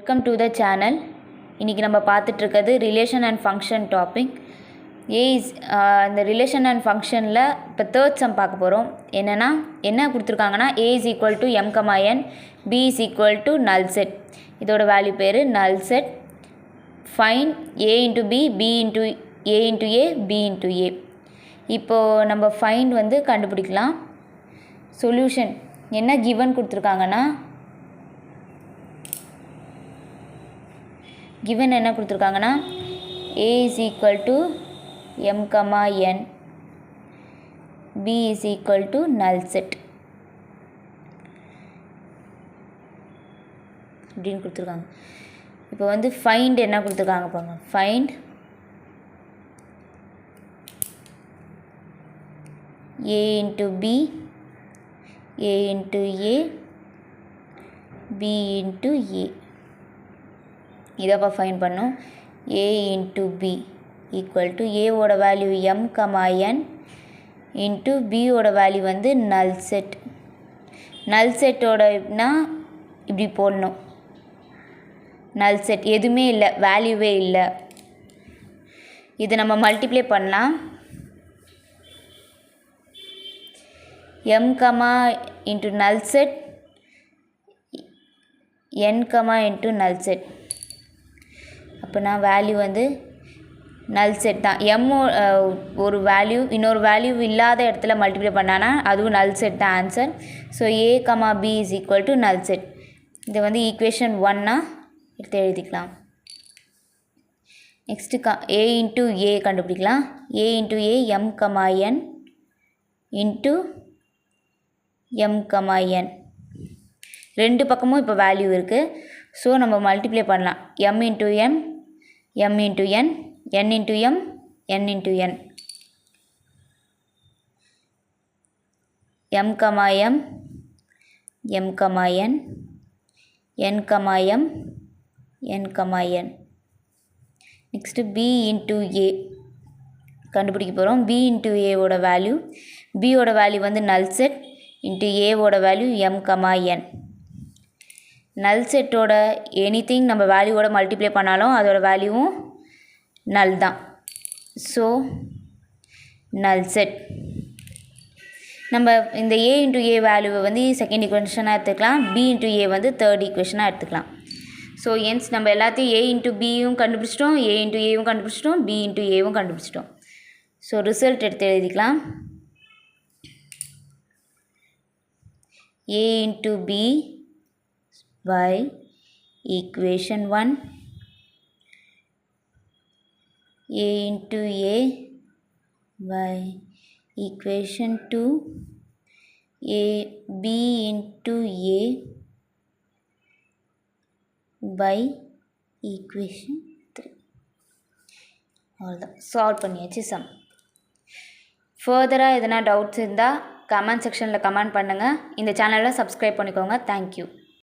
Welcome to the channel. இன்றைக்கி நம்ம பார்த்துட்ருக்கிறது relation and function topic. இந்த ரிலேஷன் அண்ட் ஃபங்க்ஷனில் இப்போ தேர்ட் சம் பார்க்க போகிறோம். என்ன கொடுத்துருக்காங்கன்னா a is equal to m, n, b is equal to null set. இதோட வேல்யூ பேர் null set. Find a into b, b into a into a, b into a. இப்போது நம்ம ஃபைண்ட் கண்டுபிடிக்கலாம். சொல்யூஷன் என்ன கிவன் கொடுத்துருக்காங்கன்னா என்ன கொடுத்துருக்காங்கன்னா a is equal to m, n, b is equal to null set அப்படின்னு கொடுத்துருக்காங்க. இப்போ ஃபைண்ட் என்ன கொடுத்துருக்காங்க பாருங்க. Find a into b, a into a, b into a. இதப்போ ஃபைண்ட் பண்ணோம். a into b equal to a ஓட value m, n into b ஓட வேல்யூ null set. null setோடனா இப்படி போடணும். null set எதுவுமே இல்லை, வேல்யூவே இல்லை. இது நம்ம மல்டிப்ளை பண்ணலாம். m, into null set, n, into null set. அப்போனா வேல்யூ null set தான். m ஒரு வேல்யூ இன்னொரு வேல்யூ இல்லாத இடத்துல மல்டிப்ளை பண்ணானா அதுவும் null set தான் answer. So a, b is equal to null set. இது ஈக்குவேஷன் 1 எடுத்து எழுதிக்கலாம். நெக்ஸ்ட்டு a into a கண்டுபிடிக்கலாம். a into a m, n into m, n. ரெண்டு பக்கமும் இப்போ வேல்யூ இருக்குது. ஸோ நம்ம மல்டிப்ளை பண்ணலாம். m into m, m into n, n into m, n into n. m, m, m, n, n, m, n, n. Next b into a கண்டுபிடிக்க போகிறோம். b into a ஓட value, b ஓட value null set into a ஓட value m, n. null setோட anything நம்ம வேல்யூவோட multiply பண்ணாலும் அதோட வேல்யூவும் null தான். So null set. நம்ம இந்த a into a வேல்யூவை செகண்ட் ஈக்குவேஷனாக எடுத்துக்கலாம். b into a தேர்ட் ஈக்குவேஷனாக எடுத்துக்கலாம். ஸோ என்ஸ் நம்ம எல்லாத்தையும் a into bயும் கண்டுபிடிச்சிட்டோம், a into aவும் கண்டுபிடிச்சிட்டோம், b into aவும் கண்டுபிடிச்சிட்டோம். ஸோ ரிசல்ட் எடுத்து எழுதிக்கலாம். a into b by equation 1, a into a by equation 2, b into a by equation 3. அவ்வளோதான், சால்வ் பண்ணியாச்சு சம். ஃபர்தராக எதனா டவுட்ஸ் இருந்தால் கமெண்ட் செக்ஷனில் கமெண்ட் பண்ணுங்கள். இந்த சேனலை சப்ஸ்கிரைப் பண்ணிக்கோங்க. தேங்க்யூ.